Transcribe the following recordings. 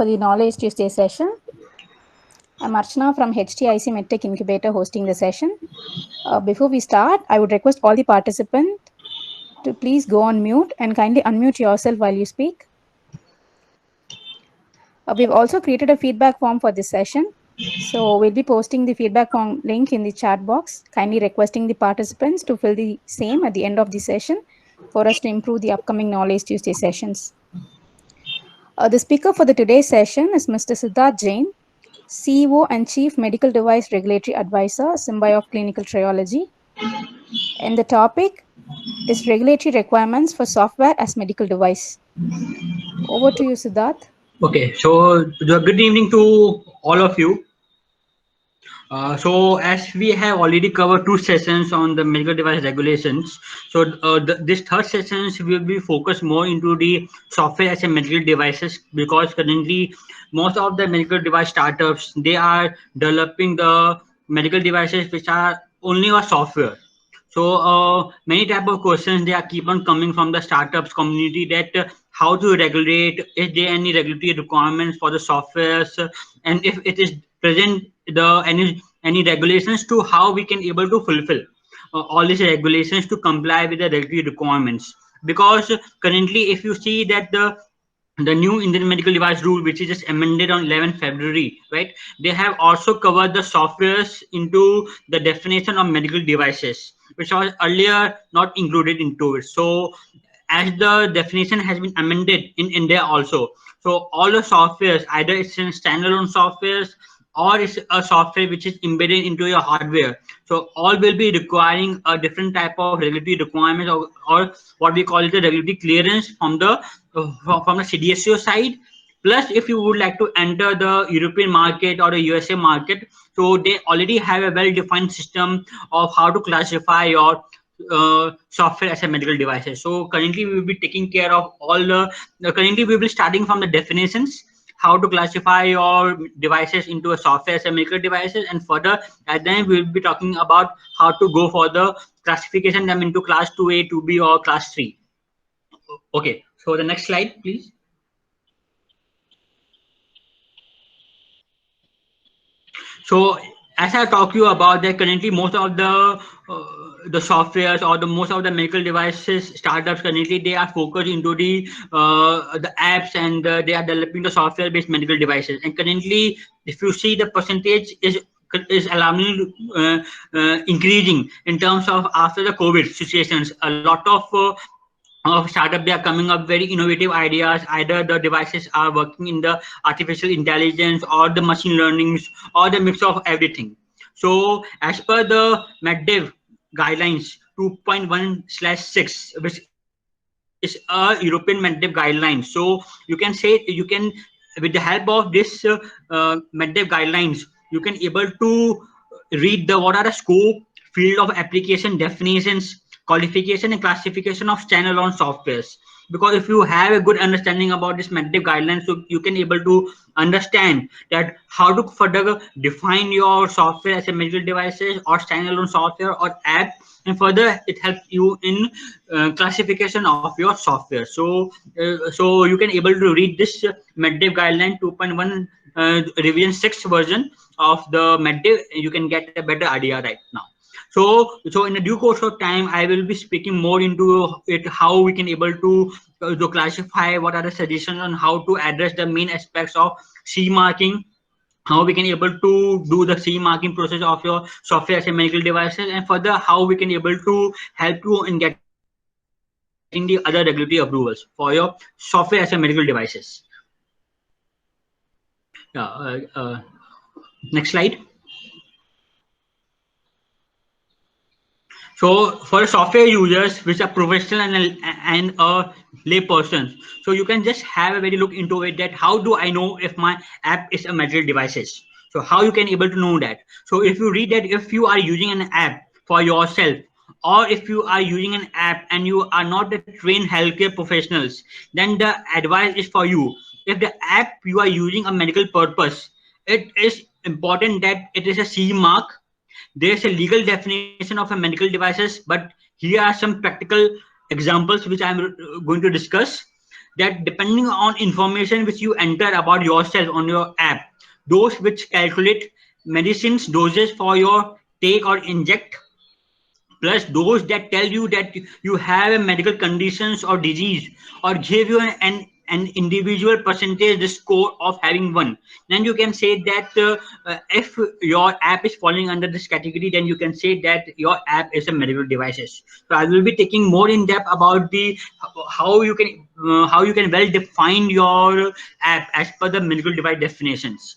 for the Knowledge Tuesday session. I'm Archana from HTIC MedTech Incubator hosting the session. Before we start, I would request all the participants to please go on mute and kindly unmute yourself while you speak. We've also created a feedback form for this session. So we'll be posting the feedback form link in the chat box, kindly requesting the participants to fill the same at the end of the session for us to improve the upcoming Knowledge Tuesday sessions. The speaker for the today's session is Mr. Siddharth Jain, CEO and Chief Medical Device Regulatory Advisor, Symbiov Clinical Triology. And the topic is regulatory requirements for software as medical device. Over to you, Siddharth. Okay, so good evening to all of you. So as we have already covered 2 sessions on the medical device regulations, so this third sessions will be focused more into the software as a medical devices, because currently most of the medical device startups, they are developing the medical devices which are only a software. So many type of questions they are keep on coming from the startups community, that how to regulate, is there any regulatory requirements for the softwares, and if it is present, the any regulations to how we can able to fulfill all these regulations to comply with the regulatory requirements. Because currently if you see that the new Indian medical device rule, which is just amended on 11th February, right? They have also covered the softwares into the definition of medical devices, which was earlier not included into it. So as the definition has been amended in India also, so all the softwares, either it's in standalone softwares or it's a software which is embedded into your hardware, so all will be requiring a different type of regulatory requirements, or what we call it the regulatory clearance from the CDSCO side. Plus, if you would like to enter the European market or the USA market, so they already have a well-defined system of how to classify your software as a medical devices. So currently we will be taking care of all the currently we will be starting from the definitions, how to classify your devices into a software as a medical devices, and further at then we will be talking about how to go for the classification them into class 2A, 2B or class 3. Okay, so the next slide please. So as I talk you about that, currently most of the softwares or the most of the medical devices startups currently they are focused into the apps, and they are developing the software based medical devices. And currently if you see the percentage is alarmingly increasing in terms of after the COVID situations. A lot of startup they are coming up very innovative ideas, either the devices are working in the artificial intelligence or the machine learnings or the mix of everything. So as per the MedDev guidelines 2.1/6, which is a European MedDev guideline, so you can say you can, with the help of this MedDev guidelines, you can able to read the what are the scope, field of application, definitions, qualification and classification of standalone softwares. Because if you have a good understanding about this MedDev guidelines, so you can able to understand that how to further define your software as a medical devices or standalone software or app, and further it helps you in classification of your software. So you can able to read this MedDev guideline 2.1 revision 6 version of the MedDev. You can get a better idea right now. So in a due course of time, I will be speaking more into it, how we can able to classify, what are the suggestions on how to address the main aspects of CE marking, how we can able to do the CE marking process of your software as a medical devices, and further how we can able to help you in getting the other regulatory approvals for your software as a medical devices. Next slide. So for software users which are professional and a lay person, so you can just have a very look into it, that how do I know if my app is a medical devices? So how you can able to know that? So if you read that, if you are using an app for yourself, or if you are using an app and you are not the trained healthcare professionals, then the advice is for you. If the app you are using a medical purpose, it is important that it is a CE mark. There's a legal definition of a medical devices, but here are some practical examples which I'm going to discuss. that depending on information which you enter about yourself on your app, those which calculate medicines doses for your take or inject, plus those that tell you that you have a medical conditions or disease, or give you an individual percentage the score of having one, then you can say that if your app is falling under this category, then you can say that your app is a medical devices. So I will be taking more in depth about the how you can well define your app as per the medical device definitions.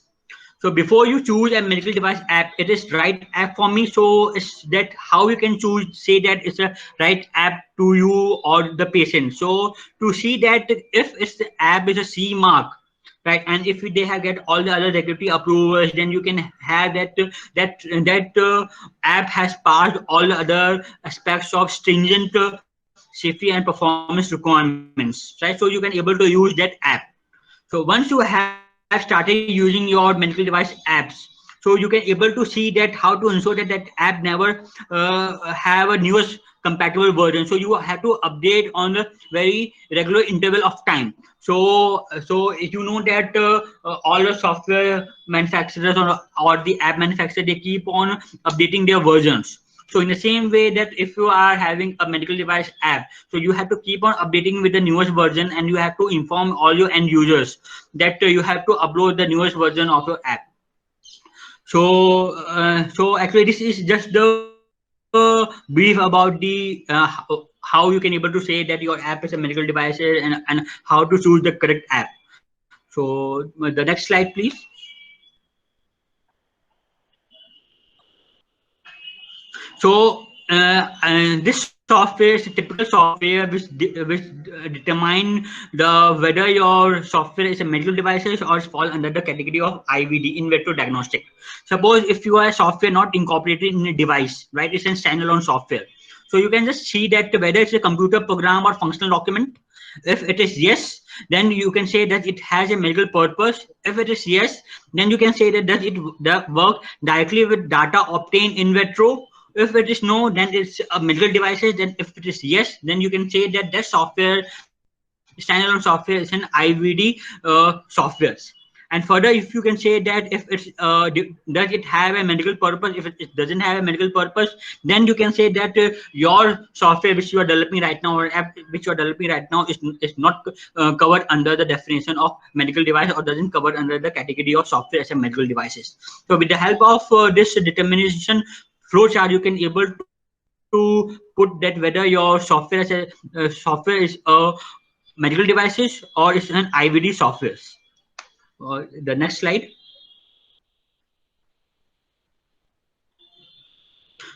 So before you choose a medical device app, it is right app for me. So it's that how you can choose, say that it's a right app to you or the patient. So to see that if it's the app is a C mark, right, and if they have get all the other regulatory approvals, then you can have that app has passed all the other aspects of stringent safety and performance requirements, right? So you can able to use that app. So once you have started using your medical device apps, so you can able to see that how to ensure that that app never have a newest compatible version. So you have to update on the very regular interval of time. So if you know that all the software manufacturers or the app manufacturer, they keep on updating their versions. So in the same way that if you are having a medical device app, so you have to keep on updating with the newest version, and you have to inform all your end users that you have to upload the newest version of your app. So actually this is just the brief about the how you can able to say that your app is a medical device, and how to choose the correct app. So the next slide, please. So and this software is a typical software which determine the whether your software is a medical devices or fall under the category of IVD, in vitro diagnostic. Suppose if you are a software not incorporated in a device, right? It's a standalone software. So you can just see that whether it's a computer program or functional document. If it is yes, then you can say that it has a medical purpose. If it is yes, then you can say that does it work directly with data obtained in vitro. If it is no, then it's a medical devices. Then if it is yes, then you can say that that software, standalone software, is an IVD softwares. And further, if you can say that if it's does it have a medical purpose, if it doesn't have a medical purpose, then you can say that your software which you are developing right now, or app which you are developing right now, is not covered under the definition of medical device, or doesn't cover under the category of software as a medical devices. So with the help of this determination flowchart, you can able to put that whether your software as a software is a medical devices or it's an IVD softwares. The next slide.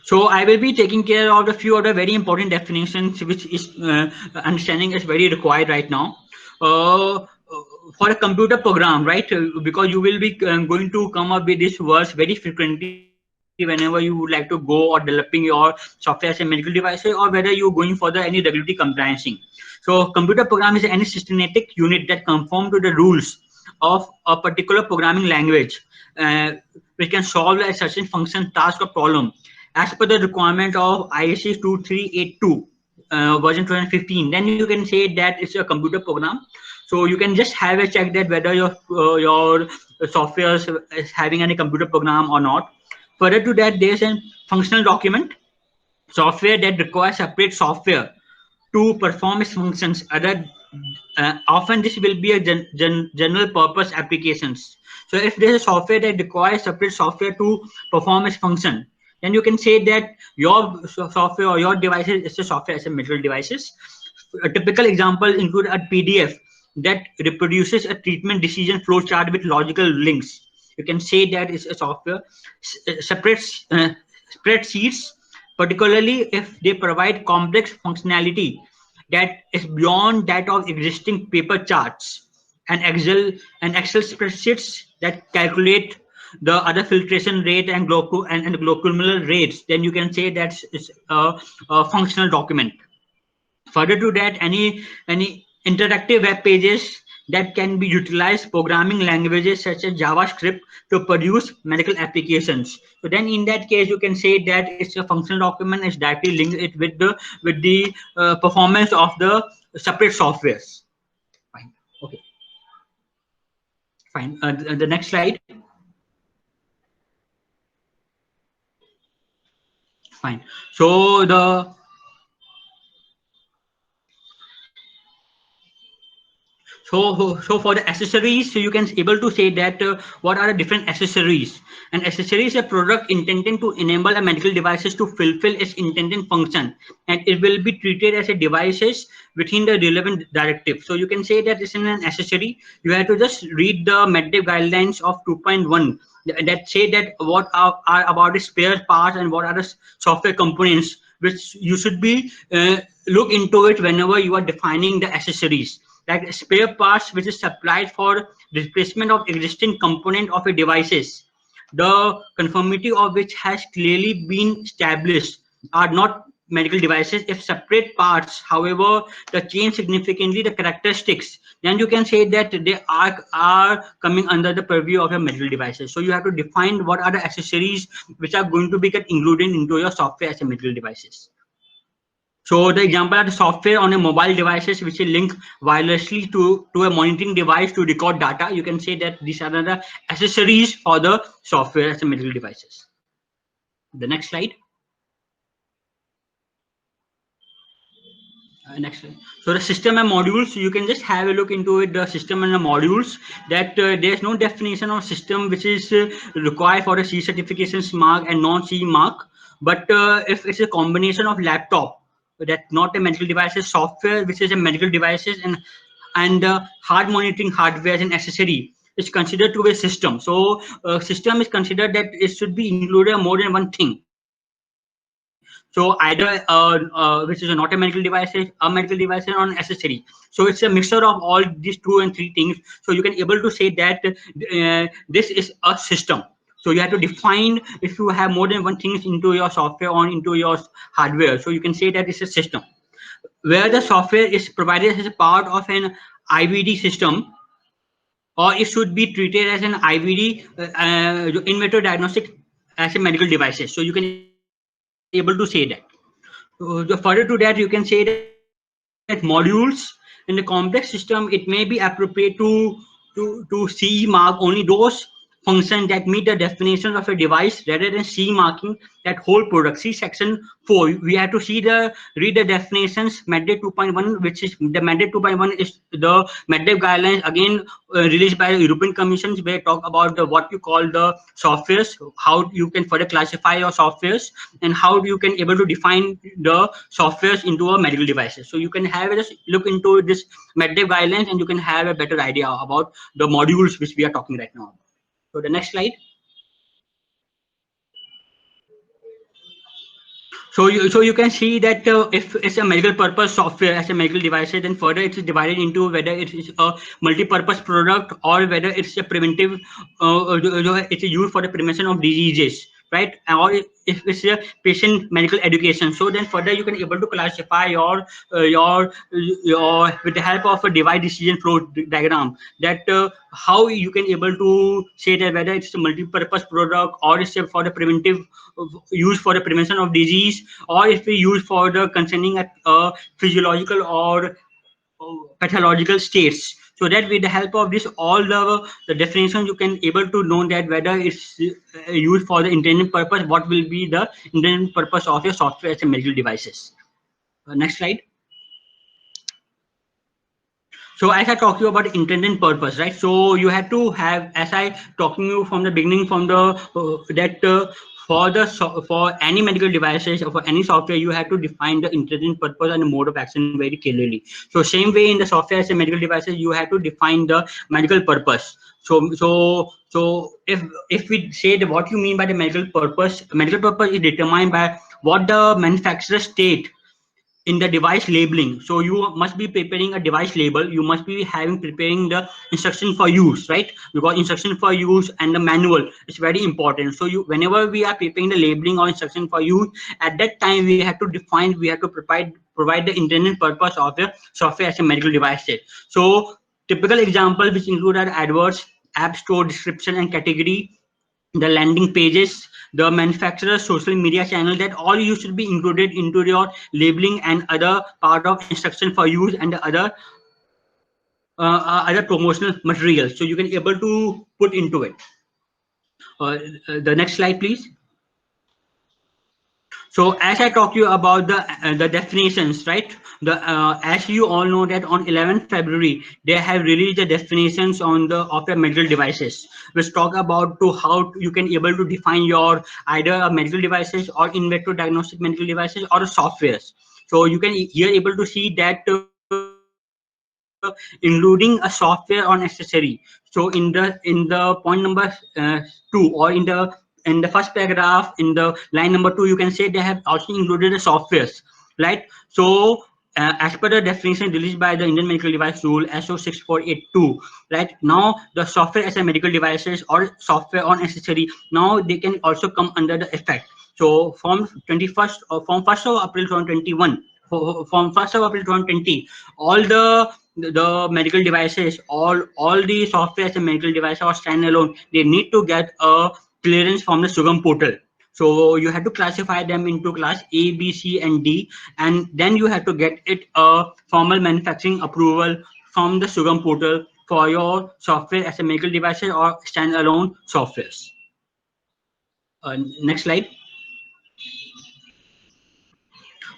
So I will be taking care of a few other very important definitions, which is understanding is very required right now. For a computer program, right? Because you will be going to come up with this words very frequently whenever you would like to go or developing your software as a medical device, or whether you're going for the any regulatory compliancing. So computer program is any systematic unit that conform to the rules of a particular programming language, which can solve a certain function, task, or problem as per the requirement of ISO 2382 version 2015. Then you can say that it's a computer program. So you can just have a check that whether your software is having any computer program or not. Further to that, there's a functional document, software that requires separate software to perform its functions. Often this will be a general purpose applications. So if there's a software that requires separate software to perform its function, then you can say that your software or your devices is a software as a medical devices. A typical example include a PDF that reproduces a treatment decision flow chart with logical links. You can say that it's a software. Separate spreadsheets, particularly if they provide complex functionality that is beyond that of existing paper charts, and Excel spreadsheets that calculate the other filtration rate and glomerular rates, then you can say that it's a functional document. Further to that, any interactive web pages that can be utilized programming languages such as JavaScript to produce medical applications. So then in that case, you can say that it's a functional document, is directly linked it with the performance of the separate softwares. Fine. Fine. The next slide. Fine. So so for the accessories, so you can able to say that what are the different accessories. An accessory is a product intended to enable a medical devices to fulfill its intended function, and it will be treated as a devices within the relevant directive. So you can say that this is an accessory. You have to just read the MedDev guidelines of 2.1 that say that what are about the spare parts and what are the software components which you should be look into it whenever you are defining the accessories, like spare parts which is supplied for replacement of existing component of a devices, the conformity of which has clearly been established, are not medical devices. If separate parts, however, the change significantly the characteristics, then you can say that they are coming under the purview of your medical devices. So you have to define what are the accessories which are going to be get included into your software as a medical devices. So the example are the software on a mobile devices which is linked wirelessly to a monitoring device to record data. You can say that these are the accessories for the software as a medical devices. The next slide. Next slide. So the system and modules, you can just have a look into it, the system and the modules, that there's no definition of system which is required for a C certification mark and non-C mark. But if it's a combination of laptop, that not a medical devices, software which is a medical devices, and hard monitoring hardware and accessory is considered to be a system. So system is considered that it should be included more than one thing. So either which is not a medical device, a medical device and an accessory. So it's a mixture of all these two and three things. So you can able to say that this is a system. So you have to define if you have more than one thing into your software or into your hardware. So you can say that it's a system. Where the software is provided as a part of an IVD system, or it should be treated as an IVD in vitro diagnostic as a medical devices. So you can able to say that. Further to that, you can say that modules in the complex system, it may be appropriate to CE mark only those functions that meet the definitions of a device rather than CE marking that whole product. See section 4. We have to read the definitions MedDev 2.1, which is the MedDev 2.1 is the MedDev guidelines again released by the European Commission, where talk about the what you call the softwares, how you can further classify your softwares, and how you can able to define the softwares into a medical devices. So you can have just look into this MedDev guidelines and you can have a better idea about the modules which we are talking right now. So the next slide. So you can see that if it's a medical purpose software as a medical device, then further it is divided into whether it is a multi-purpose product or whether it's a preventive, it's used for the prevention of diseases, right? Or if it's a patient medical education. So then further you can able to classify your with the help of a device decision flow diagram, that how you can able to say that whether it's a multi-purpose product or it's for the preventive use for the prevention of disease, or if we use for the concerning physiological or pathological states. So that with the help of this all the definition you can able to know that whether it's used for the intended purpose, what will be the intended purpose of your software as a medical devices. Next slide. So as I talked to you about intended purpose, right? So you have to have, as I talking you from the beginning, from the for any medical devices or for any software, you have to define the intended purpose and the mode of action very clearly. So same way in the software as a medical devices, you have to define the medical purpose. So if we say that what you mean by the medical purpose is determined by what the manufacturer state in the device labeling. So you must be preparing a device label, you must be preparing the instruction for use, right? Because instruction for use and the manual is very important. So you whenever we are preparing the labeling or instruction for use, at that time we have to define, we have to provide the intended purpose of the software as a medical device set. So typical example which include are adverts, app store description and category, the landing pages, the manufacturer's social media channel, that all you should be included into your labeling and other part of instruction for use and the other other promotional materials, so you can able to put into it. The next slide, please. So as I talk to you about the definitions, right? As you all know that on 11th February they have released the definitions on the of the medical devices, which talk about to how you can able to define your either a medical devices or in vitro diagnostic medical devices or softwares. So you can here able to see that including a software or accessory. So in the point number 2, or in the first paragraph in the line number 2, you can say they have also included the softwares, right? So as per the definition released by the Indian Medical Device Rule SO 6482, right, now the software as a medical devices or software on accessory, now they can also come under the effect. So from 21st or from 1st of April 2021, from 1st of April 2020, all the medical devices, all the software as a medical device or standalone, they need to get a clearance from the SUGAM portal. So you have to classify them into class A, B, C, and D, and then you have to get it a formal manufacturing approval from the SUGAM portal for your software as a medical devices or standalone softwares. Next slide.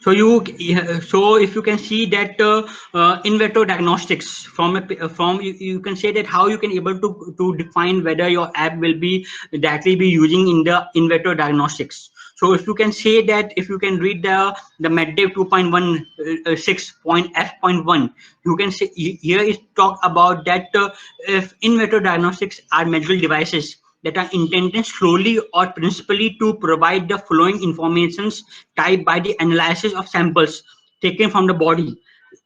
So so if you can see that in vitro diagnostics from you can say that how you can able to define whether your app will be directly be using in the in vitro diagnostics. So if you can say that, if you can read the MedDev 2.16.f.1, you can say here is talk about that if in vitro diagnostics are medical devices that are intended solely or principally to provide the following informations typed by the analysis of samples taken from the body.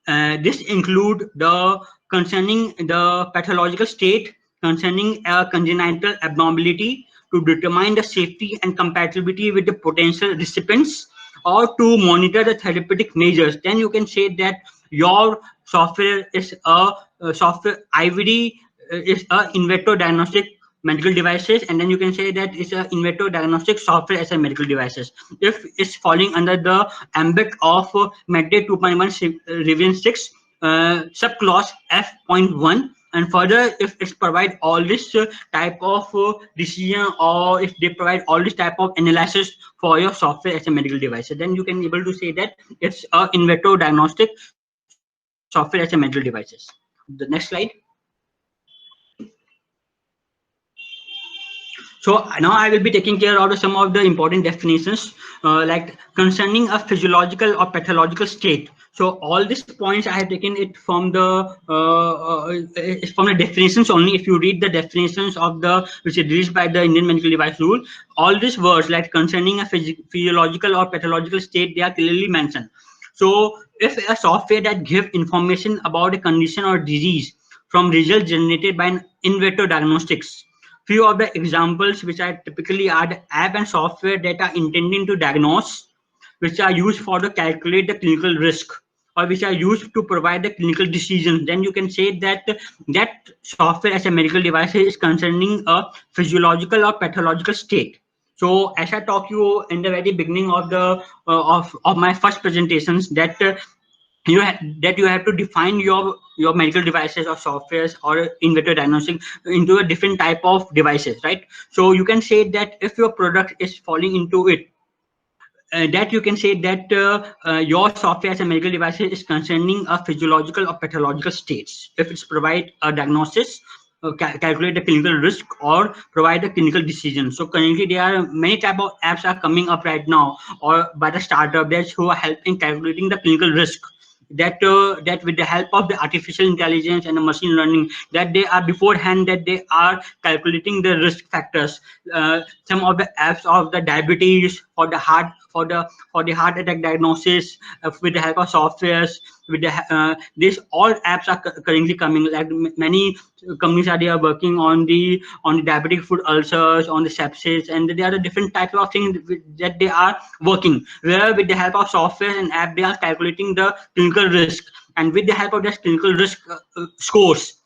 This include the concerning the pathological state, concerning a congenital abnormality, to determine the safety and compatibility with the potential recipients, or to monitor the therapeutic measures. Then you can say that your software is a software IVD is a in vitro diagnostic medical devices, and then you can say that it's a in vitro diagnostic software as a medical devices if it's falling under the ambit of MedDev 2.1 revision 6 subclause F.1. And further, if it's provide all this type of decision, or if they provide all this type of analysis for your software as a medical device, then you can able to say that it's a in vitro diagnostic software as a medical devices. The next slide. So now I will be taking care of some of the important definitions, like concerning a physiological or pathological state. So all these points I have taken it from the definitions only. If you read the definitions of the which is released by the Indian Medical Device Rule, all these words like concerning a physiological or pathological state, they are clearly mentioned. So if a software that gives information about a condition or disease from results generated by an in vitro diagnostics. Few of the examples which are typically are the app and software that are intending to diagnose, which are used for to calculate the clinical risk, or which are used to provide the clinical decisions. Then you can say that that software as a medical device is concerning a physiological or pathological state. So as I talk you in the very beginning of the of my first presentations, that that you have to define your medical devices or softwares or in vitro diagnostic into a different type of devices, right? So you can say that if your product is falling into it, that you can say that your software as a medical device is concerning a physiological or pathological states. If it's provide a diagnosis, calculate the clinical risk, or provide a clinical decision. So currently there are many type of apps are coming up right now, or by the startup that's who are helping calculating the clinical risk, that with the help of the artificial intelligence and the machine learning, that they are beforehand that they are calculating the risk factors. Some of the apps of the diabetes, for the heart, for the heart attack diagnosis, with the help of softwares, with the these all apps are currently coming, like many companies are they are working on the diabetic foot ulcers, on the sepsis, and there are the different types of things that they are working, where with the help of software and app they are calculating the clinical risk, and with the help of this clinical risk scores,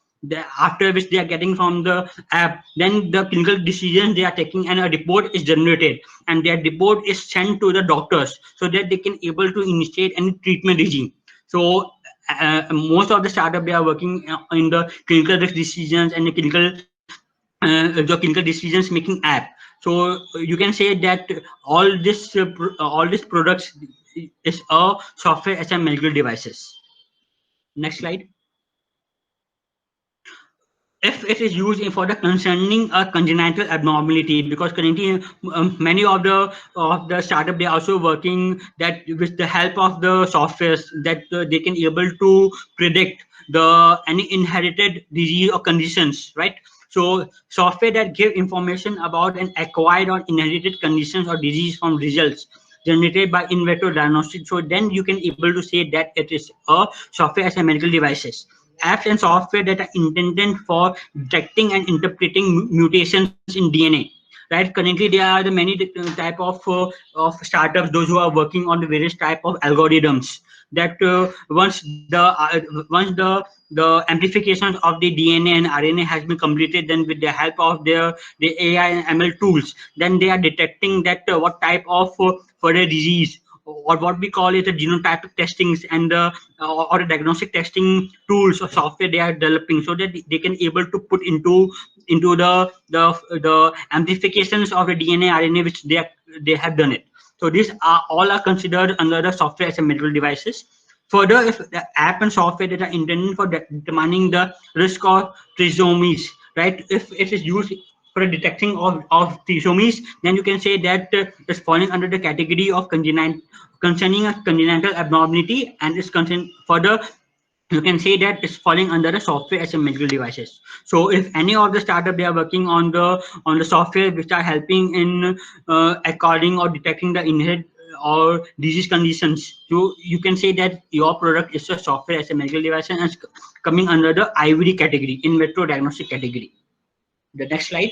after which they are getting from the app, then the clinical decisions they are taking, and a report is generated, and their report is sent to the doctors so that they can able to initiate any treatment regime. So most of the startup, they are working in the clinical decisions and the clinical decisions making app. So you can say that all these products is a software as a medical devices. Next slide. If it is used for the concerning a congenital abnormality, because currently many of the startup, they are also working that with the help of the softwares that they can able to predict the any inherited disease or conditions, right? So software that give information about an acquired or inherited conditions or disease from results generated by in vitro diagnostics. So then you can able to say that it is a software as a medical devices. Apps and software that are intended for detecting and interpreting mutations in DNA. Right? Currently, there are the many type of startups, those who are working on the various type of algorithms that once the amplifications of the DNA and RNA has been completed, then with the help of the AI and ML tools, then they are detecting that what type of further disease or what we call it a genotypic testings and or a diagnostic testing tools or software they are developing, so that they can able to put into the amplifications of the DNA RNA which they have done it. So these are all are considered under the software as a medical devices. Further, if the app and software that are intended for determining the risk of trisomies, right? If it is used for detecting of trisomies, then you can say that it's falling under the category of concerning a congenital abnormality, and is concerned further, you can say that it's falling under the software as a medical devices. So if any of the startup, they are working on the software which are helping in according or detecting the inherit or disease conditions, you can say that your product is a software as a medical device and it's coming under the IVD category, in vitro diagnostic category. The next slide.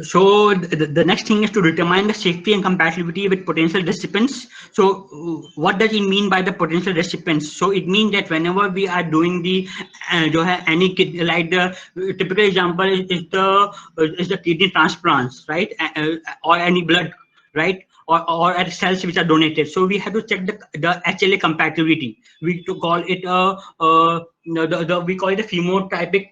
So the next thing is to determine the safety and compatibility with potential recipients. So what does it mean by the potential recipients? So it means that whenever we are doing the any like the typical example is the kidney transplants, right? Or any blood, right? Or at cells which are donated. So we have to check the HLA compatibility. We to call it we call it a phenotypic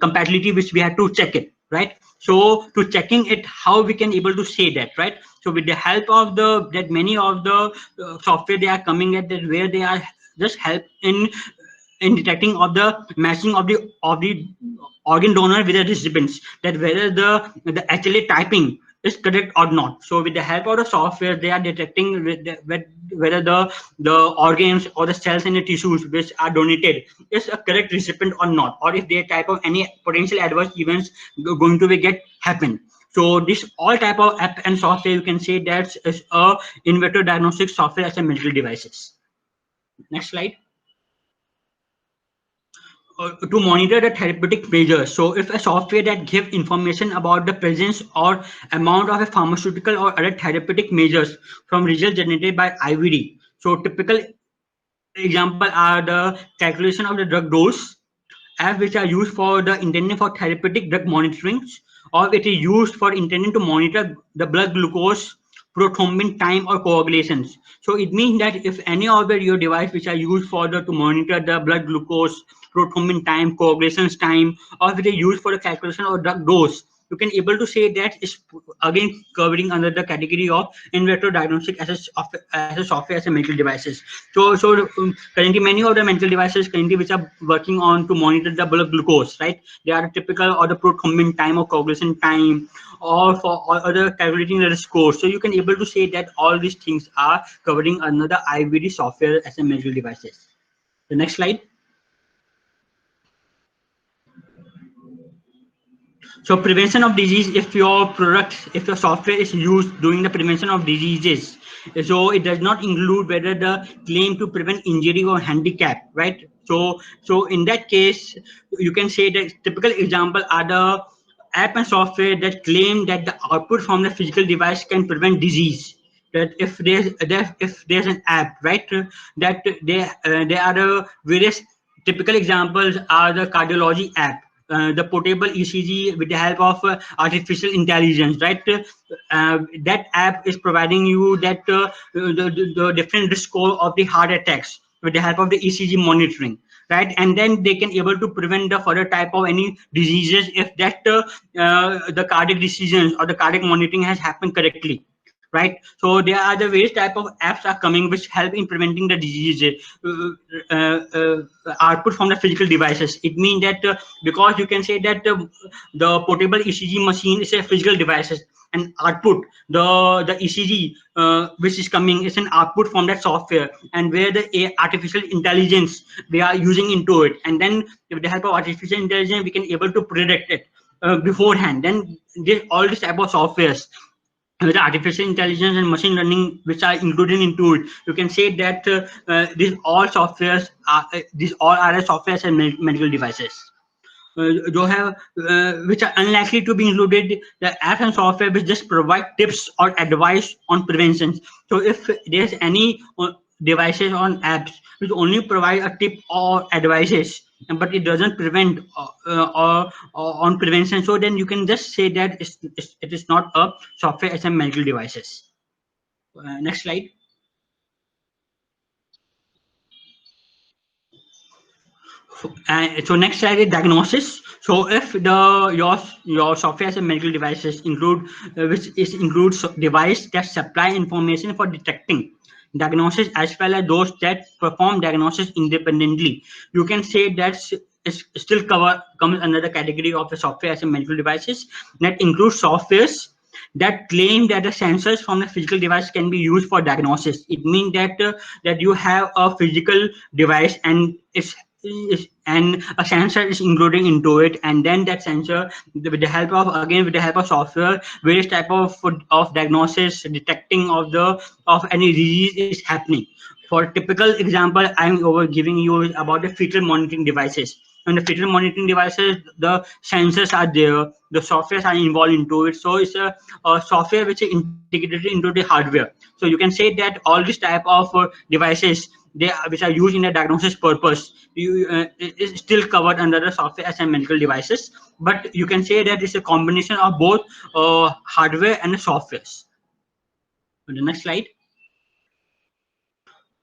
compatibility, which we have to check it, right? So to checking it, how we can able to say that, right? So with the help of that many of the software, they are coming at that where they are just help in detecting of the matching of the organ donor with the recipients, that whether the HLA typing is correct or not. So with the help of the software, they are detecting whether the organs or the cells and the tissues which are donated is a correct recipient or not, or if they type of any potential adverse events going to be get happen. So this all type of app and software, you can say that is a in vitro diagnostic software as a medical devices. Next slide. To monitor the therapeutic measures. So if a software that give information about the presence or amount of a pharmaceutical or other therapeutic measures from results generated by IVD. So typical example are the calculation of the drug dose, apps which are used for the intended for therapeutic drug monitoring, or it is used for intending to monitor the blood glucose, prothrombin time, or coagulations. So it means that if any of your device which are used for to monitor the blood glucose, prothrombin time, coagulations time, or if it is used for the calculation of drug dose, you can able to say that is again covering under the category of in vitro diagnostic as a software as a medical devices. So currently many of the medical devices currently which are working on to monitor the blood glucose, right? They are typical or the prothrombin time or coagulation time, or for or other calculating the score. So you can able to say that all these things are covering under the IVD software as a medical devices. The next slide. So prevention of disease, if your software is used during the prevention of diseases, so it does not include whether the claim to prevent injury or handicap, right? So in that case, you can say that typical example are the app and software that claim that the output from the physical device can prevent disease. That if there's an app, right, that there are the various typical examples are the cardiology app, the portable ECG with the help of artificial intelligence, right? That app is providing you that the different risk score of the heart attacks with the help of the ECG monitoring, right? And then they can able to prevent the further type of any diseases if that the cardiac decisions or the cardiac monitoring has happened correctly, right? So there are the various type of apps are coming which help in preventing the diseases output from the physical devices. It means that because you can say that the portable ECG machine is a physical devices, and output the ECG which is coming is an output from that software, and where the artificial intelligence we are using into it, and then with the help of artificial intelligence we can able to predict it beforehand. Then all these type of softwares with artificial intelligence and machine learning which are included into it, you can say that these all softwares are these all are softwares and medical devices do have which are unlikely to be included. The apps and software which just provide tips or advice on prevention. So if there's any devices on apps which only provide a tip or advices, but it doesn't prevent or on prevention, so then you can just say that it is not a software as a medical devices. Next slide. So next slide is diagnosis. So if your software and medical devices include which is includes device that supply information for detecting diagnosis as well as those that perform diagnosis independently, you can say that is still comes under the category of the software as a medical devices. That includes softwares that claim that the sensors from the physical device can be used for diagnosis. It means that that you have a physical device and and a sensor is included into it, and then that sensor with the help of again with the help of software, various type of diagnosis detecting of any disease is happening. For typical example, I'm over giving you about the fetal monitoring devices. And the fetal monitoring devices, the sensors are there, the softwares are involved into it. So it's a software which is integrated into the hardware. So you can say that all these type of devices which are used in a diagnosis purpose is still covered under the software as a medical devices. But you can say that it's a combination of both hardware and the softwares. The next slide.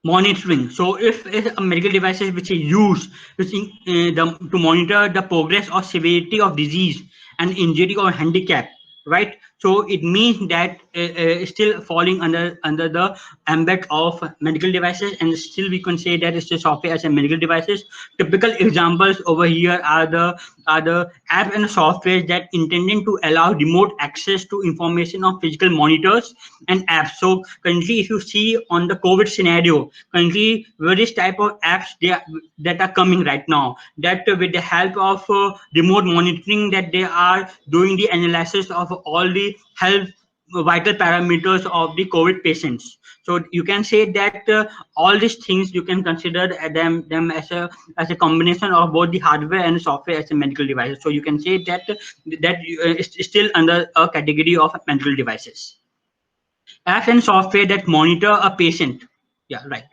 Monitoring. So if a medical devices which is used to monitor the progress or severity of disease and injury or handicap, right? So it means that still falling under the ambit of medical devices, and still we can say that it's a software as a medical devices. Typical examples over here are the app and software that intended to allow remote access to information of physical monitors and apps. So currently, if you see on the COVID scenario, currently various type of apps that are coming right now, that with the help of remote monitoring, that they are doing the analysis of all the health vital parameters of the COVID patients. So you can say that all these things you can consider them as a combination of both the hardware and software as a medical device. So you can say that it's still under a category of medical devices. Apps and software that monitor a patient, yeah, right,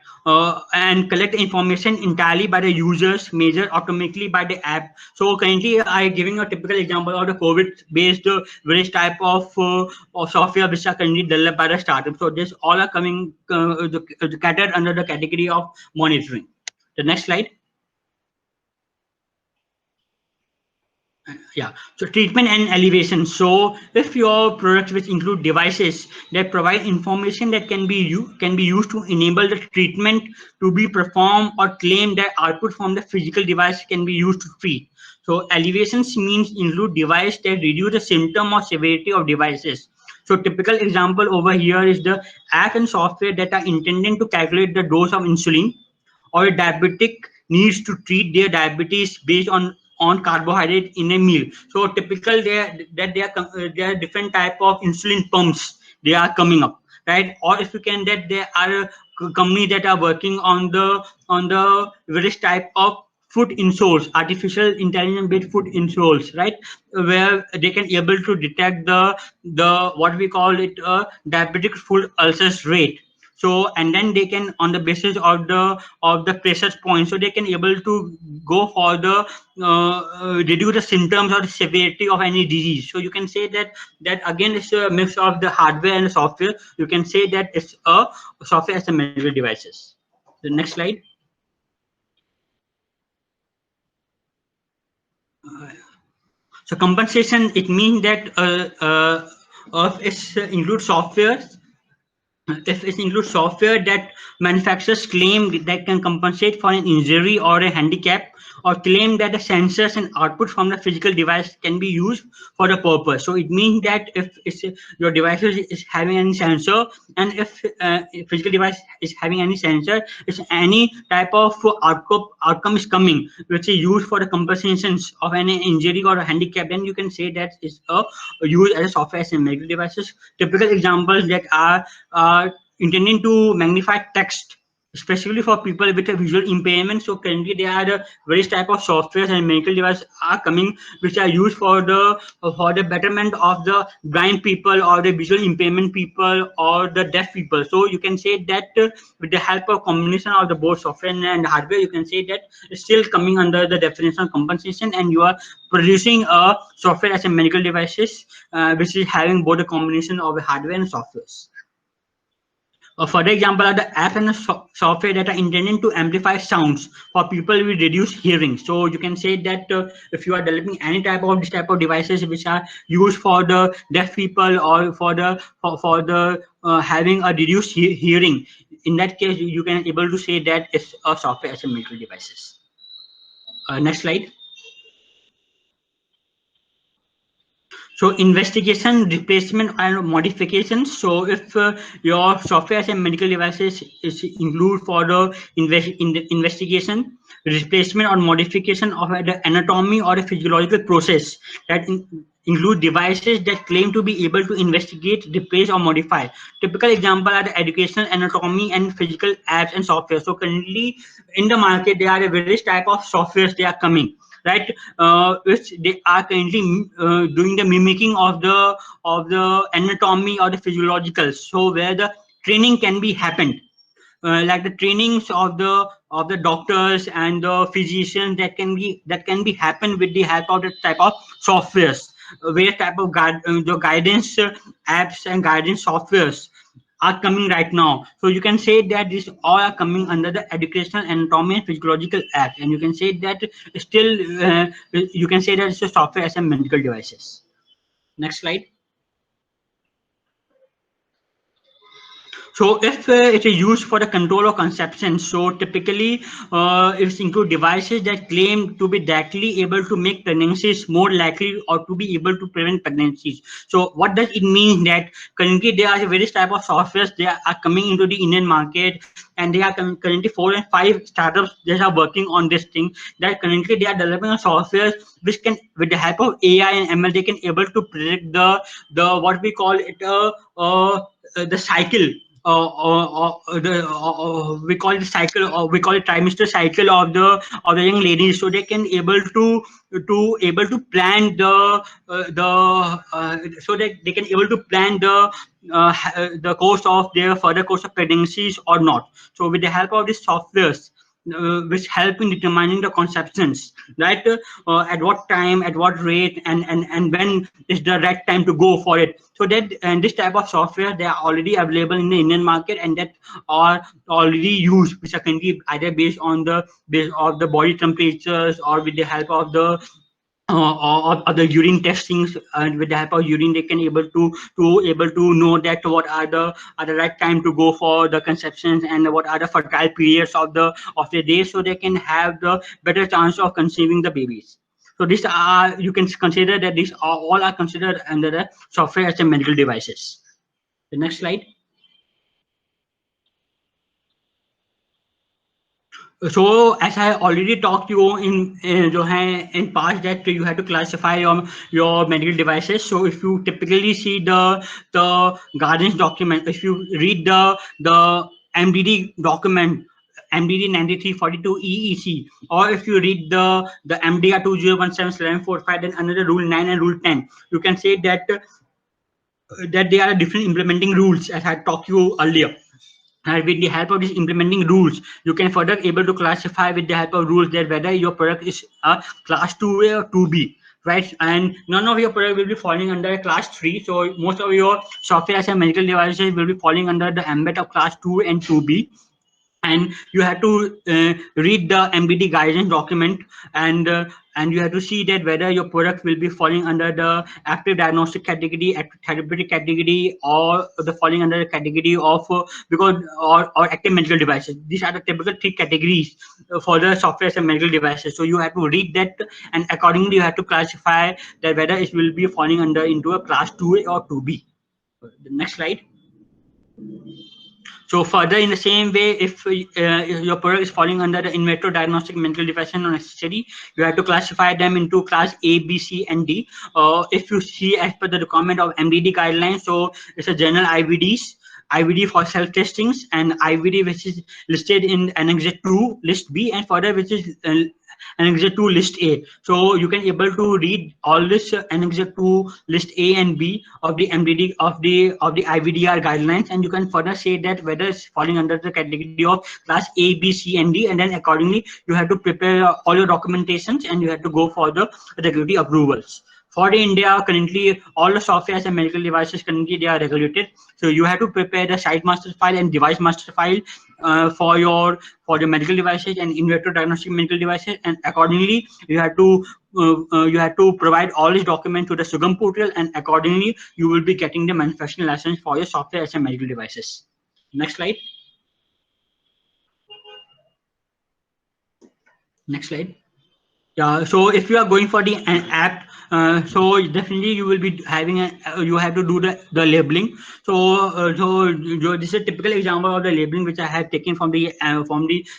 and collect information entirely by the users, measured automatically by the app. So currently I giving a typical example of the COVID based various type of software which are currently developed by the startup. So this all are coming catered under the category of monitoring. The next slide. Yeah, so treatment and elevation. So if your products which include devices that provide information that can be used to enable the treatment to be performed, or claim that output from the physical device can be used to treat. So elevations means include device that reduce the symptom or severity of devices. So typical example over here is the app and software that are intended to calculate the dose of insulin, or a diabetic needs to treat their diabetes based on carbohydrate in a meal. So typical there are different type of insulin pumps they are coming up, right? Or if you can that there are companies that are working on the various type of foot insoles, artificial intelligence based foot insoles, right? Where they can able to detect the what we call it diabetic foot ulcers rate. So and then they can, on the basis of the pressure point, so they can able to go for the reduce the symptoms or the severity of any disease. So you can say that again it's a mix of the hardware and the software. You can say that it's a software as a medical devices. The next slide. So compensation, it means that if it includes software, if it includes software that manufacturers claim that can compensate for an injury or a handicap, or claim that the sensors and output from the physical device can be used for the purpose. So it means that if your device is having any sensor, and if physical device is having any sensor, if any type of outcome is coming which is used for the compensations of any injury or a handicap, then you can say that is a used as a software as in medical devices. Typical examples that are intending to magnify text, especially for people with a visual impairment. So currently there are various type of softwares and medical devices are coming which are used for the betterment of the blind people or the visual impairment people or the deaf people. So you can say that with the help of combination of the both software and hardware, you can say that it's still coming under the definition of compensation, and you are producing a software as a medical devices which is having both a combination of hardware and softwares. For example, are the app and the software that are intended to amplify sounds for people with reduced hearing. So you can say that if you are developing any type of this type of devices which are used for the deaf people or for the having a reduced hearing, in that case you can able to say that it's a software as a medical devices. Next slide. So investigation, replacement, and modifications. So if your software and medical devices is include for the investigation, replacement, or modification of the anatomy or a physiological process, that include devices that claim to be able to investigate, replace, or modify. Typical example are the educational, anatomy, and physical apps and software. So currently in the market there are various type of softwares they are coming, right, which they are currently doing the mimicking of the anatomy or the physiological, so where the training can be happened, like the trainings of the doctors and the physicians that can be happen with the help of the type of softwares, various type of the guidance apps and guidance softwares are coming right now. So you can say that these all are coming under the educational, anatomy, and physiological act, and you can say that still you can say that it's a software as a medical devices. Next slide. So if it is used for the control of conception, so typically it include devices that claim to be directly able to make pregnancies more likely or to be able to prevent pregnancies. So what does it mean? That currently there are various type of softwares that are coming into the Indian market, and there are currently 4 and 5 startups that are working on this thing, that currently they are developing a software which can, with the help of AI and ML, they can able to predict the what we call it the cycle, we call it cycle, or we call it trimester cycle of the young ladies, so they can able to plan so that they can able to plan the course of their further course of pregnancies or not. So with the help of these softwares which help in determining the conceptions, right, at what time, at what rate, and when is the right time to go for it. So that, and this type of software, they are already available in the Indian market, and that are already used, which are currently either based on the body temperatures, or with the help of the or the urine testings, and with the help of urine they can able to know that what are the right time to go for the conceptions, and what are the fertile periods of the day, so they can have the better chance of conceiving the babies. So these are, you can consider that these are all are considered under the software as a medical devices. The next slide. So as I already talked to you in past, that you have to classify your medical devices. So if you typically see the guidance document, if you read the MDD document, MDD 9342 EEC, or if you read the MDR 2017/1145, then another rule 9 and rule 10, you can say that they are different implementing rules, as I talked to you earlier. with the help of these implementing rules, you can further able to classify with the help of rules that whether your product is a class 2A or 2B, right? And none of your product will be falling under a class 3. So most of your software as a medical devices will be falling under the ambit of class 2 and 2B. And you have to read the MBD guidance document, and you have to see that whether your product will be falling under the active diagnostic category, active therapeutic category, or the falling under the category of or active medical devices. These are the typical three categories for the software and medical devices. So you have to read that, and accordingly you have to classify that whether it will be falling under into a class 2A or 2B. The next slide. So further, in the same way, if your product is falling under the in vitro diagnostic medical device not necessary, you have to classify them into class A, B, C, and D. If you see as per the requirement of MDD guidelines, so it's a general IVDs, IVD for self-testings, and IVD which is listed in Annex 2 list B, and further which is Annex 2 list A. So you can able to read all this Annex 2 list A and B of the MDD of the IVDR guidelines, and you can further say that whether it's falling under the category of class A, B, C, and D, and then accordingly you have to prepare all your documentations, and you have to go for the regulatory approvals. For India, currently all the softwares and medical devices currently they are regulated. So you have to prepare the site master file and device master file for the medical devices and in vitro diagnostic medical devices, and accordingly you have to provide all these documents to the Sugam portal, and accordingly you will be getting the manufacturing license for your software as a medical devices. Next slide. Next slide. Yeah, so if you are going for the app, so definitely you will be having you have to do the labeling. So this is a typical example of the labeling which I have taken from the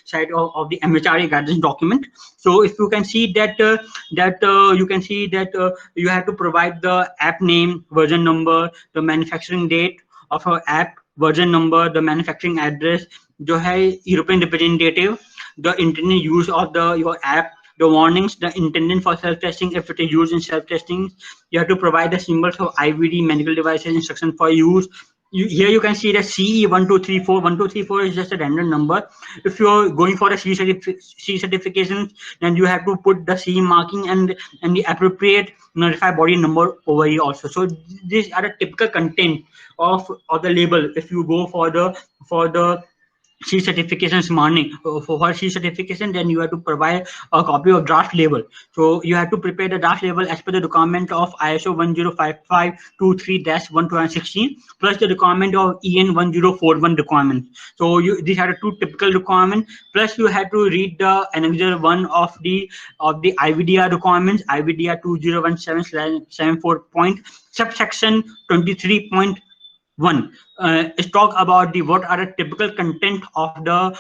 site of the MHRA guidance document. So if you can see that you can see that you have to provide the app name, version number, the manufacturing date of your app, version number, the manufacturing address, जो है European representative, the intended use of your app, the warnings, the intended for self-testing if it is used in self-testing. You have to provide the symbols of IVD medical devices instruction for use. Here you can see the CE 1234. 1234 is just a random number. If you're going for a C certification, then you have to put the CE marking and the appropriate notified body number over here also. So these are the typical content of the label. If you go for the C certifications morning for C certification, then you have to provide a copy of draft label. So you have to prepare the draft label as per the requirement of ISO 105523-1 plus the requirement of EN 1041 requirement. So these are the two typical requirements. Plus you have to read the another one of the IVDR requirements, IVDR 2017/74 point subsection 23.1. Is talk about what are the typical content of the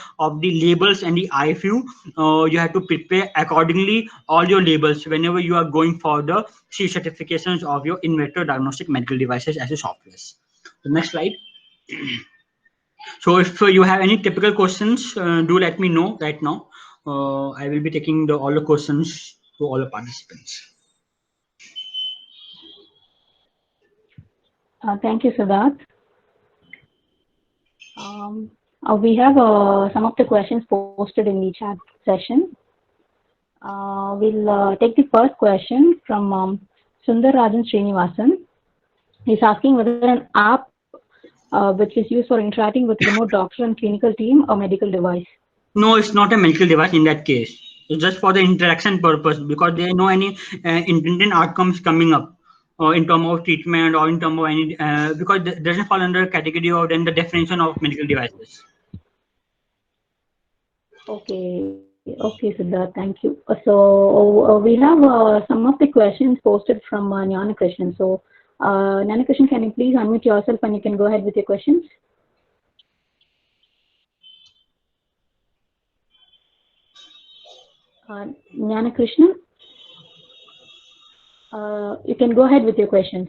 labels and the IFU. You have to prepare accordingly all your labels whenever you are going for the C certifications of your in vitro diagnostic medical devices as a software. The next slide. So if you have any typical questions, do let me know right now. I will be taking all the questions to all the participants. Thank you, Siddharth. We have some of the questions posted in the chat session. We'll take the first question from Sundar Rajan Srinivasan. He's asking whether an app which is used for interacting with remote doctor and clinical team or medical device. No, it's not a medical device in that case. It's just for the interaction purpose, because there are no any intended outcomes coming up in terms of treatment or in terms of any because it doesn't fall under category or then the definition of medical devices. Okay, Siddharth, thank you. So we have some of the questions posted from Jnana Krishnan. So Jnana Krishnan, can you please unmute yourself and you can go ahead with your questions? Jnana Krishnan, you can go ahead with your questions.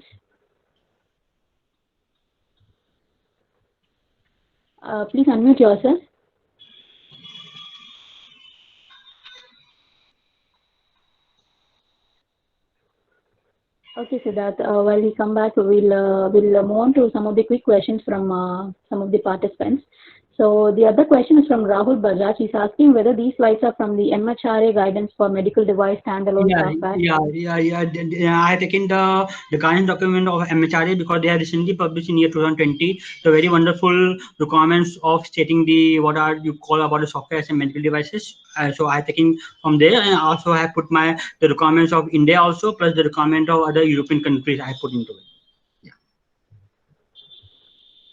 Please unmute yourself. Okay, Siddharth, while we come back, we'll move on to some of the quick questions from some of the participants. So the other question is from Rahul Bajaj. He's asking whether these slides are from the MHRA guidance for medical device standalone software. I have taken the guidance document of MHRA because they have recently published in year 2020 the very wonderful requirements of stating the what are you call about the software as a medical devices. So I have taken from there, and also I have put the requirements of India also plus the requirement of other European countries I have put into it.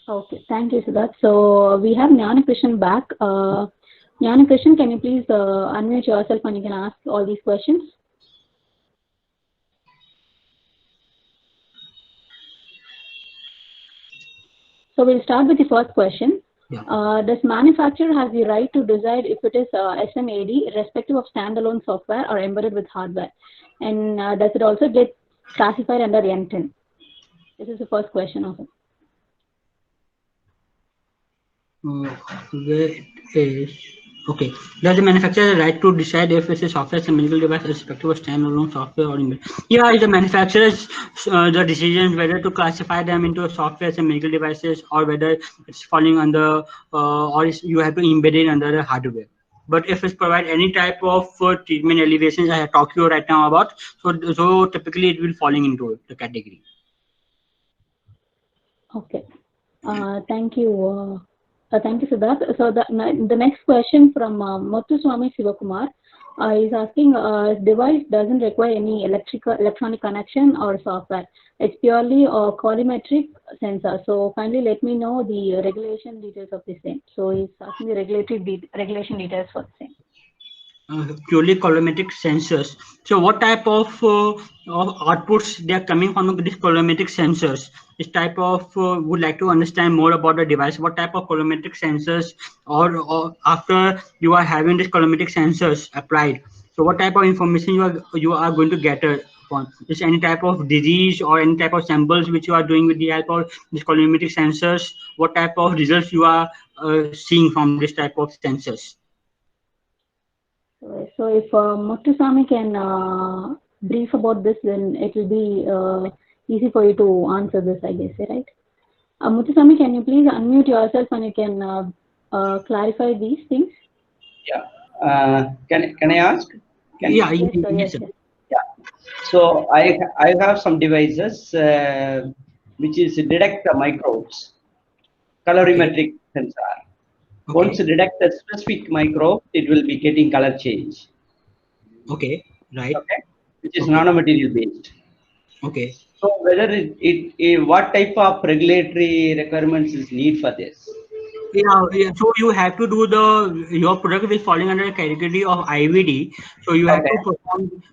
Okay, thank you, Siddharth. So we have Jnanakrishnan back. Jnanakrishnan, can you please unmute yourself and you can ask all these questions? So we'll start with the first question. Yeah. Does manufacturer have the right to decide if it is SMAD, irrespective of standalone software or embedded with hardware? And does it also get classified under N10? This is the first question of it. Where it is. Okay. Does the manufacturer right to decide if it's a software as a medical device irrespective of standalone software or embedded? Yeah, it's the manufacturer's the decision whether to classify them into software as a medical devices or whether it's falling under or you have to embed it under the hardware. But if it's provide any type of treatment elevations I have talked to you right now about, so typically it will falling into the category. Okay. Thank you. Thank you, Siddharth. So the next question from Muthuswamy Sivakumar is asking, device doesn't require any electronic connection or software. It's purely a colorimetric sensor. So kindly let me know the regulation details of the same. So he's asking the regulation details for the same. Purely colorimetric sensors. So what type of outputs they are coming from these colorimetric sensors? This type of would like to understand more about the device. What type of colorimetric sensors or after you are having these colorimetric sensors applied? So what type of information you are going to get upon? Is any type of disease or any type of samples which you are doing with the help of these colorimetric sensors? What type of results you are seeing from this type of sensors? So if Muthuswamy can brief about this, then it will be easy for you to answer this, I guess, right? Muthuswamy, can you please unmute yourself and you can clarify these things? Yeah. Can I ask? Yes. Yeah. So I have some devices which is detect the microbes, colorimetric sensor. Okay. Once you detect a specific microbe, it will be getting color change. Okay, right. Okay, which is nanomaterial based. Okay. So whether what type of regulatory requirements is need for this? Yeah. So you have to do your product will falling under the category of IVD. So you have to perform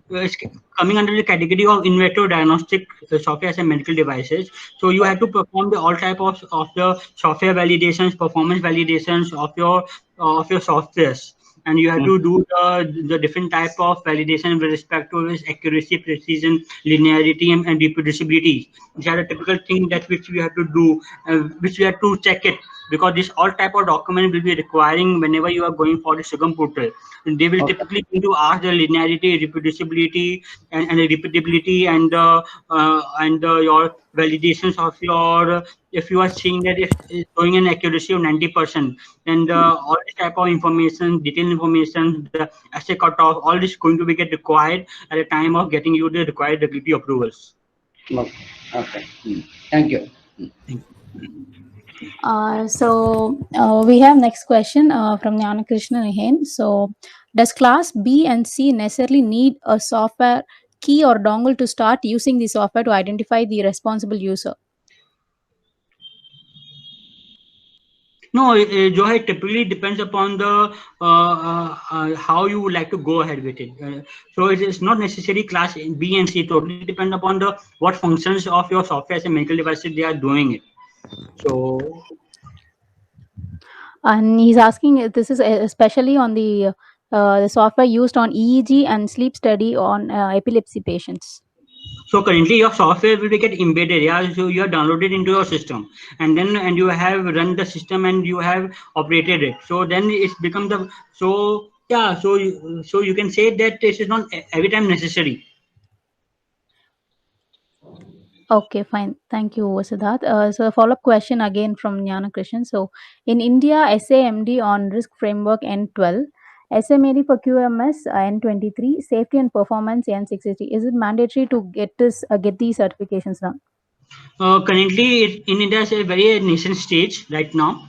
coming under the category of in vitro diagnostic software as a medical devices. So you have to perform all type of the software validations, performance validations of your softwares. And you have to do the different type of validation with respect to its accuracy, precision, linearity, and reproducibility. These are the typical things that which we have to do, which we have to check it, because this all type of document will be requiring whenever you are going for the SUGAM portal. And they will typically need to ask the linearity, reproducibility, and repeatability, and your validations of your. If you are seeing that it's showing an accuracy of 90%, then all this type of information, detailed information, the assay cutoff, all this going to be get required at the time of getting you the required regulatory approvals. Okay. Thank you. Thank you. So we have next question from Jnanakrishnan again. So does class B and C necessarily need a software key or dongle to start using the software to identify the responsible user? No, Joe, it typically depends upon the how you would like to go ahead with it. So it is not necessarily class B and C. Totally depend upon the what functions of your software as a medical devices they are doing it. So, and he's asking if this is especially on the software used on EEG and sleep study on epilepsy patients. So currently your software will be get embedded. Yeah, so you are downloaded into your system, and you have run the system and you have operated it. So then it's become the so yeah. So you can say that this is not every time necessary. Okay, fine. Thank you, Siddharth. So a follow-up question again from Jnana Krishnan. So in India, SAMD on risk framework N12, SMAD for QMS N23, safety and performance N680. Is it mandatory to get these certifications now? Currently, in India, it's a very nascent stage right now.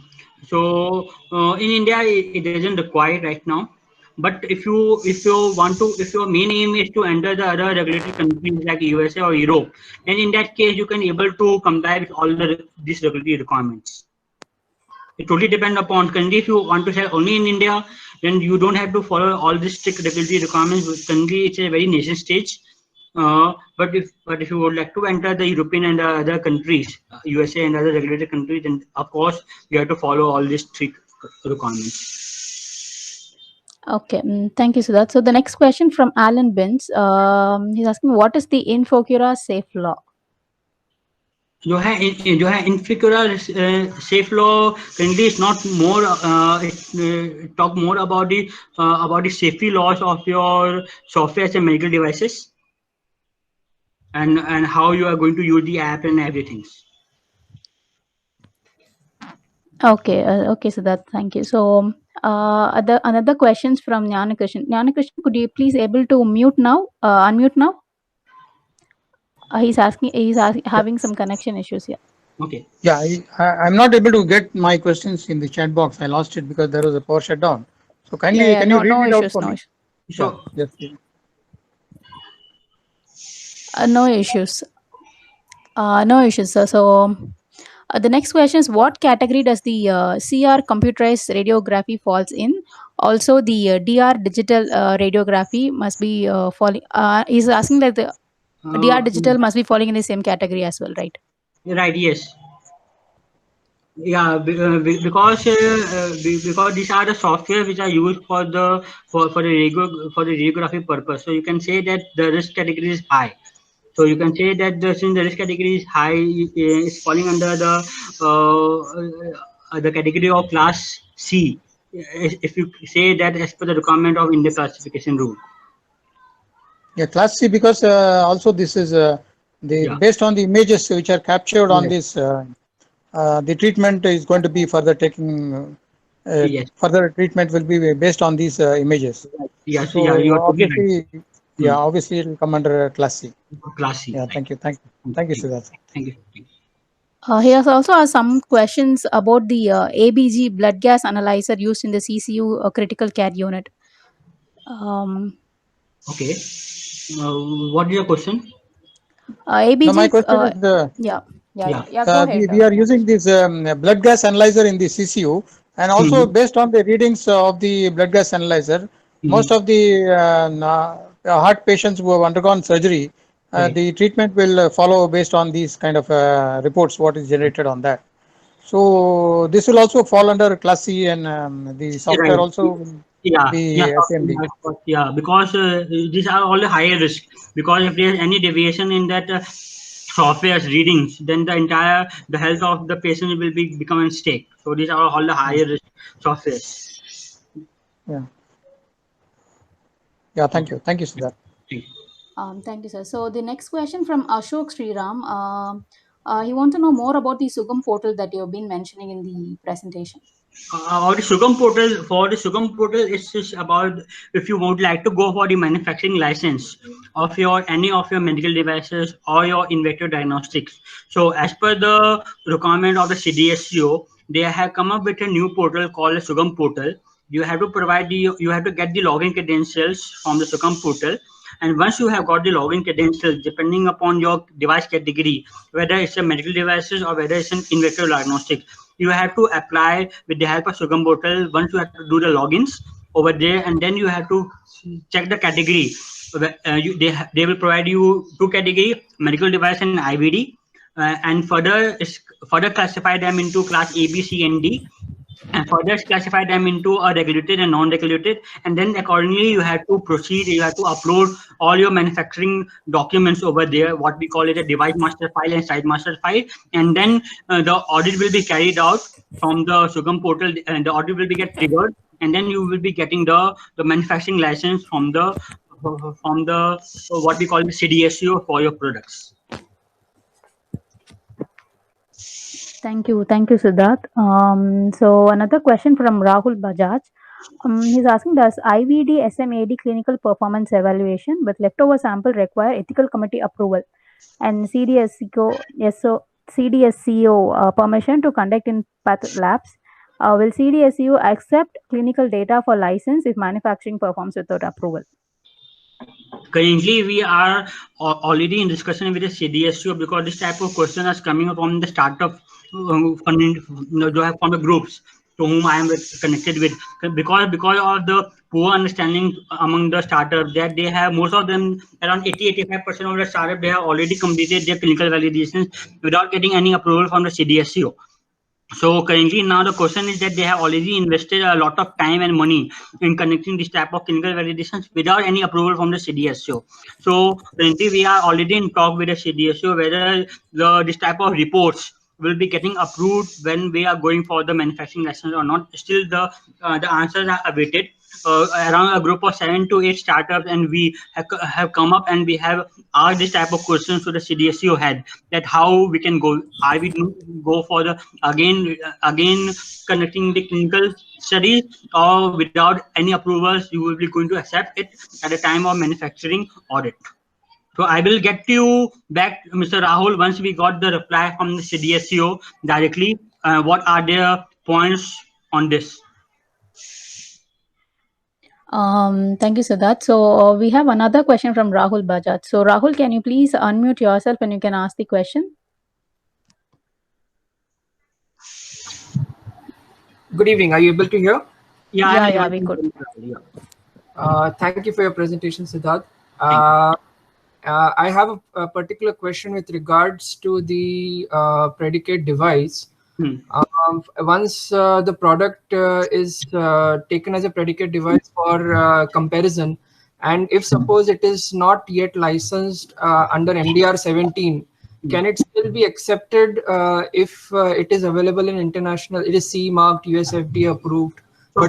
So in India, it doesn't require right now. But if your main aim is to enter the other regulated countries like USA or Europe, then in that case you can able to comply with all these regulatory requirements. It totally depends upon country. If you want to sell only in India, then you don't have to follow all these strict regulatory requirements. Currently, it's a very nascent stage. But if you would like to enter the European and the other countries, USA and other regulated countries, then of course you have to follow all these strict requirements. Okay, thank you, Siddharth. So the next question from Alan Binns. He's asking, what is the Infocura safe law? जो है Infocura safe law currently is not more talk more about the safety laws of your software and medical devices and how you are going to use the app and everything. Okay, okay, Siddharth, thank you. So another questions from Jnana Krishnan. Jnana Krishnan, could you please able to unmute now? He's having some connection issues here. Okay. Yeah, I'm not able to get my questions in the chat box. I lost it because there was a power shutdown. So can you read it out for me? Sure. Yeah, yes. No issues. No issues, sir. So the next question is, what category does the CR computerized radiography falls in? Also, the DR digital radiography must be falling. He's asking that the DR digital must be falling in the same category as well, right? Right. Yes. Yeah, because these are the software which are used for the radiography purpose. So you can say that the risk category is high. So you can say that since the risk category is high, it's falling under the category of class C. If you say that as per the requirement of India classification rule. Yeah, class C, because also this is based on the images which are captured on this. The treatment is going to be further taking. Yes. Further treatment will be based on these images. Yes. So Yeah. You are obviously, right. Yeah, obviously it will come under class C. Class C. Yeah, right. thank you, Siddharth. Thank you. He has also asked some questions about the ABG blood gas analyzer used in the CCU critical care unit. Okay. What is your question? ABG. No, my question is Go ahead. we are using this blood gas analyzer in the CCU, and also based on the readings of the blood gas analyzer, most of the heart patients who have undergone surgery, the treatment will follow based on these kind of reports, what is generated on that. So this will also fall under class C, and the software also be SMD. Yeah, because these are all the higher risk. Because if there is any deviation in that software's readings, then the health of the patient will become at stake. So these are all the higher risk softwares. Yeah, thank you, Siddharth. Thank you, sir. So the next question from Ashok Sriram. He wants to know more about the Sugam portal that you have been mentioning in the presentation. The Sugam portal, it's just about if you would like to go for the manufacturing license of any of your medical devices or your in vitro diagnostics. So as per the requirement of the CDSCO, they have come up with a new portal called the Sugam portal. You have to get the login credentials from the Sugam portal. And once you have got the login credentials, depending upon your device category, whether it's a medical devices or whether it's an in vitro diagnostic, you have to apply with the help of Sugam portal. Once you have to do the logins over there, and then you have to check the category. They will provide you two categories: medical device and IVD, and further classify them into class A, B, C, and D. And further classify them into a regulated and non-regulated, and then accordingly you have to proceed. You have to upload all your manufacturing documents over there, what we call it a device master file and site master file, and then the audit will be carried out from the Sugam portal, and the audit will be get triggered, and then you will be getting the manufacturing license from the what we call the CDSCO for your products. Thank you, Siddharth. So another question from Rahul Bajaj. He's asking, does IVD SMAD clinical performance evaluation with leftover sample require ethical committee approval and CDSCO permission to conduct in path labs? Will CDSCO accept clinical data for license if manufacturing performs without approval? Currently, we are already in discussion with the CDSCO because this type of question is coming up from the startup funding, from the groups to whom I am connected with, because of the poor understanding among the startups that they have, most of them, around 80-85% of the startup, they have already completed their clinical validations without getting any approval from the CDSCO. So currently now the question is that they have already invested a lot of time and money in connecting this type of clinical validations without any approval from the CDSCO. So currently we are already in talk with the CDSCO whether this type of reports will be getting approved when we are going for the manufacturing license or not. Still the answers are awaited. Around a group of 7 to 8 startups, and we have come up and we have asked this type of questions to the CDSCO head, that how we can go. Are we go for the again conducting the clinical studies, or without any approvals you will be going to accept it at the time of manufacturing audit? So I will get to you back, Mr. Rahul, once we got the reply from the CDSCO directly. What are their points on this? Thank you, Siddharth. So we have another question from Rahul Bajaj. So Rahul, can you please unmute yourself and you can ask the question? Good evening. Are you able to hear? Yeah, we could. Thank you for your presentation, Siddharth. I have a particular question with regards to the predicate device. Once the product is taken as a predicate device for comparison, and if suppose it is not yet licensed under MDR 17, can it still be accepted if it is available in international? It is CE marked, US FDA approved. So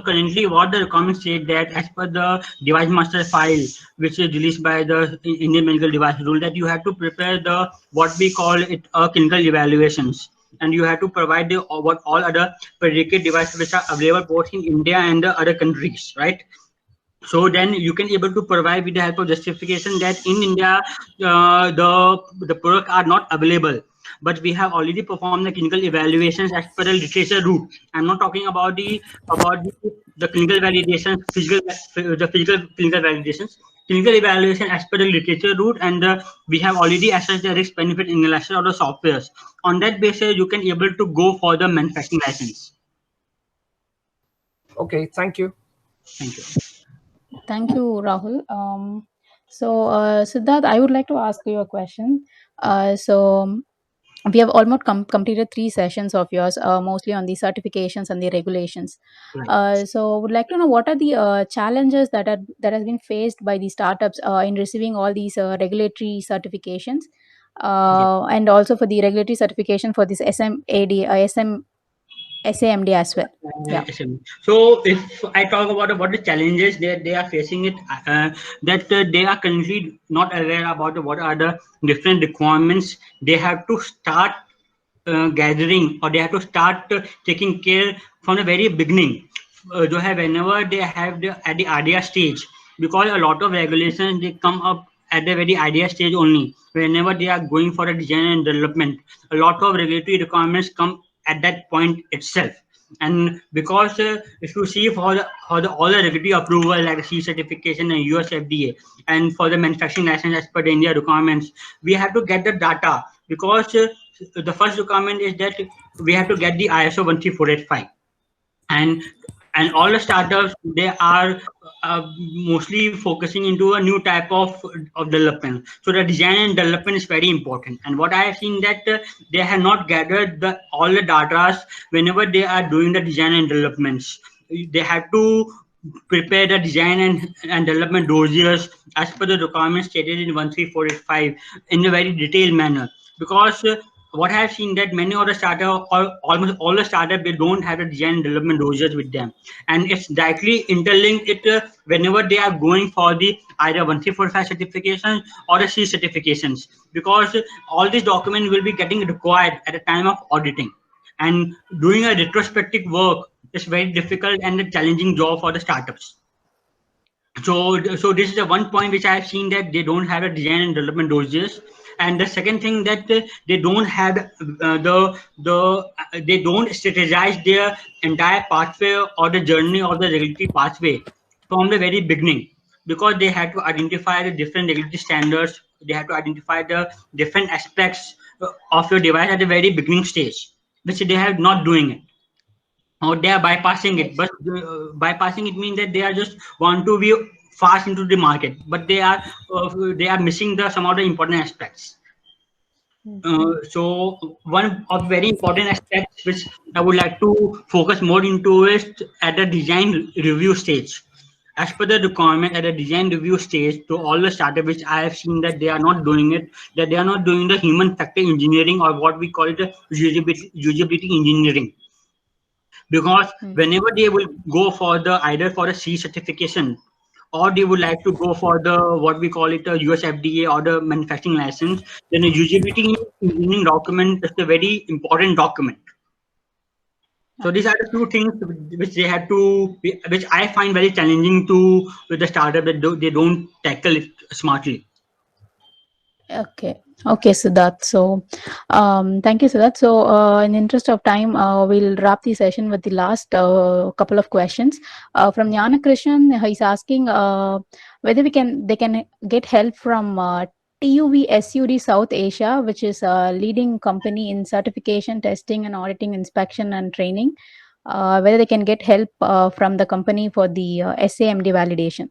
currently, what the requirements state that as per the device master file, which is released by the Indian Medical Device Rule, that you have to prepare the what we call it clinical evaluations, and you have to provide the what all other predicate devices which are available both in India and the other countries, right? So then you can able to provide with the help of justification that in India the product are not available, but we have already performed the clinical evaluations as per the literature route. I'm not talking about the clinical validations, the physical clinical validations. Clinical evaluation as per the literature route, and we have already assessed the risk benefit analysis of the softwares. On that basis, you can able to go for the manufacturing license. Okay, thank you. Thank you. Thank you, Rahul. Siddharth, I would like to ask you a question. So we have almost completed 3 sessions of yours, mostly on the certifications and the regulations. Right. So would like to know what are the challenges that has been faced by the startups in receiving all these regulatory certifications, and also for the regulatory certification for this SAMD as well. Yeah. So if I talk about what the challenges they are facing, it that they are currently not aware about what are the different requirements. They have to start gathering, or they have to start taking care from the very beginning. Whenever they have at the idea stage, because a lot of regulations they come up at the very idea stage only. Whenever they are going for a design and development, a lot of regulatory requirements come at that point itself. And because if you see for all the regulatory approval like C certification and US FDA, and for the manufacturing license as per the India requirements, we have to get the data, because the first requirement is that we have to get the ISO 13485, and all the startups, they are mostly focusing into a new type of development. So the design and development is very important. And what I have seen that they have not gathered all the data whenever they are doing the design and developments. They have to prepare the design and development dossiers as per the requirements stated in 13485 in a very detailed manner, because what I have seen that many of the startup or almost all the startup, they don't have the design and development dossiers with them, and it's directly interlinked it whenever they are going for the either 1345 certifications or the C certifications, because all these documents will be getting required at the time of auditing, and doing a retrospective work is very difficult and a challenging job for the startups. So this is the one point which I have seen, that they don't have a design and development dossiers. And the second thing, that they don't have they don't strategize their entire pathway or the journey of the regulatory pathway from the very beginning, because they had to identify the different regulatory standards. They have to identify the different aspects of your device at the very beginning stage, which they are not doing it, or they are bypassing it. But bypassing it means that they are just want to be fast into the market, but they are missing the some of the important aspects. So one of very important aspects which I would like to focus more into is at the design review stage. As per the requirement at the design review stage, to all the startups which I have seen that they are not doing it, that they are not doing the human factor engineering, or what we call it the usability engineering. Because whenever they will go for the either for a C certification, or they would like to go for the what we call it a US FDA or the manufacturing license, then a usability engineering document is a very important document. So these are the two things which they have to, which I find very challenging to with the startup, that they don't tackle it smartly. Okay. Okay, Siddharth. So, thank you, Siddharth. So, in the interest of time, we'll wrap the session with the last couple of questions. From Jnana Krishnan, he's asking whether they can get help from TUV SUD South Asia, which is a leading company in certification, testing, and auditing, inspection, and training. Whether they can get help from the company for the SAMD validation.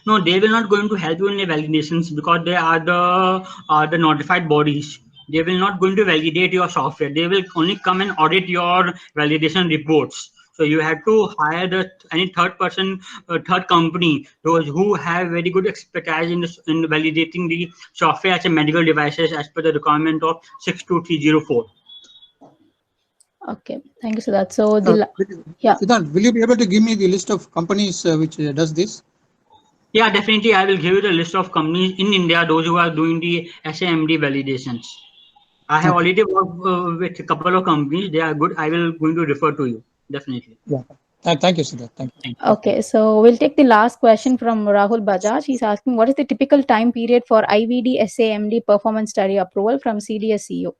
No, they will not going to help you in the validations, because they are the notified bodies. They will not going to validate your software. They will only come and audit your validation reports. So you have to hire any third company, those who have very good expertise in validating the software as a medical devices as per the requirement of 62304. Okay, thank you, Siddharth. So Siddharth, will you be able to give me the list of companies which does this? Yeah, definitely. I will give you the list of companies in India, those who are doing the SAMD validations. I have already worked with a couple of companies. They are good. I will going to refer to you. Definitely. Yeah. Thank you, Siddharth. Thank you. Okay, so we'll take the last question from Rahul Bajaj. He's asking, what is the typical time period for IVD SAMD performance study approval from CDSCO?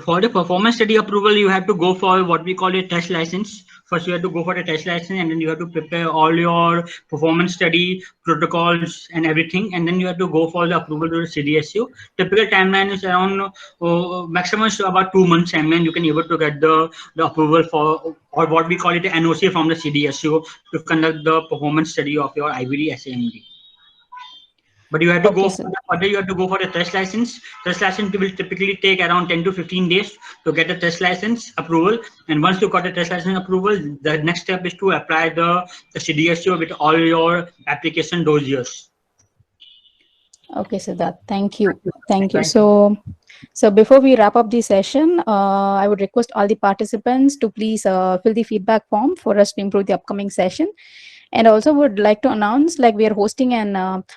For the performance study approval, you have to go for what we call a test license. First, you have to go for the test license, and then you have to prepare all your performance study protocols and everything, and then you have to go for the approval to the CDSCO. Typical timeline is around maximum is about 2 months timeline. You can able to get the approval for, or what we call it, the NOC from the CDSCO to conduct the performance study of your IVD SAMD. But you have to go for the test license. Test license will typically take around 10 to 15 days to get the test license approval. And once you got the test license approval, the next step is to apply the CDSCO with all your application dossiers. Okay, Siddharth. Thank you. Thank you. So before we wrap up the session, I would request all the participants to please fill the feedback form for us to improve the upcoming session. And also would like to announce, like, we are hosting an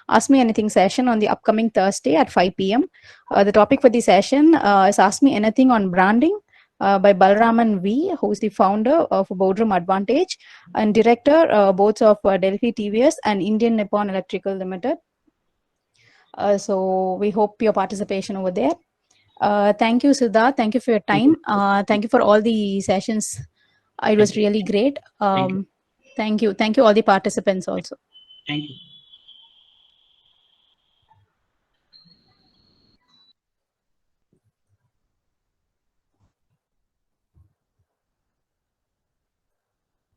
Ask Me Anything session on the upcoming Thursday at 5 p.m. The topic for the session is Ask Me Anything on Branding by Balraman V, who is the founder of Boardroom Advantage and director both of Delphi TVS and Indian Nippon Electrical Limited. So we hope your participation over there. Thank you, Siddharth. Thank you for your time. Thank you for all the sessions. It was really great. Thank you. Thank you all the participants also. Thank you.